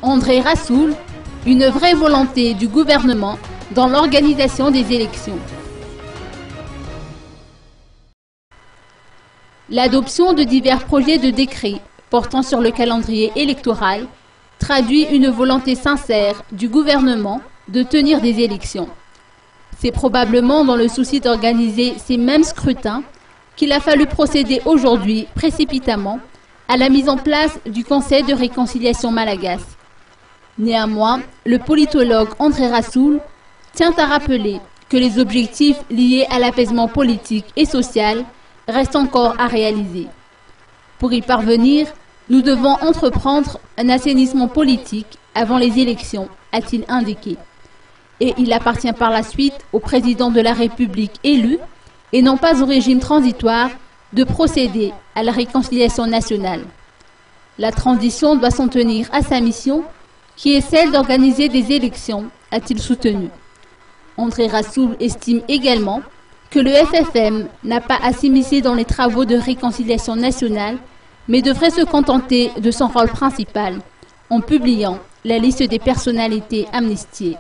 André Rassoul, une vraie volonté du gouvernement dans l'organisation des élections. L'adoption de divers projets de décrets portant sur le calendrier électoral traduit une volonté sincère du gouvernement de tenir des élections. C'est probablement dans le souci d'organiser ces mêmes scrutins qu'il a fallu procéder aujourd'hui précipitamment à la mise en place du Conseil de réconciliation malagasy. Néanmoins, le politologue André Rassoul tient à rappeler que les objectifs liés à l'apaisement politique et social restent encore à réaliser. Pour y parvenir, nous devons entreprendre un assainissement politique avant les élections, a-t-il indiqué. Et il appartient par la suite au président de la République élu, et non pas au régime transitoire, de procéder à la réconciliation nationale. La transition doit s'en tenir à sa mission, qui est celle d'organiser des élections, a-t-il soutenu. André Rassoul estime également que le FFM n'a pas à s'immiscer dans les travaux de réconciliation nationale, mais devrait se contenter de son rôle principal, en publiant la liste des personnalités amnistiées.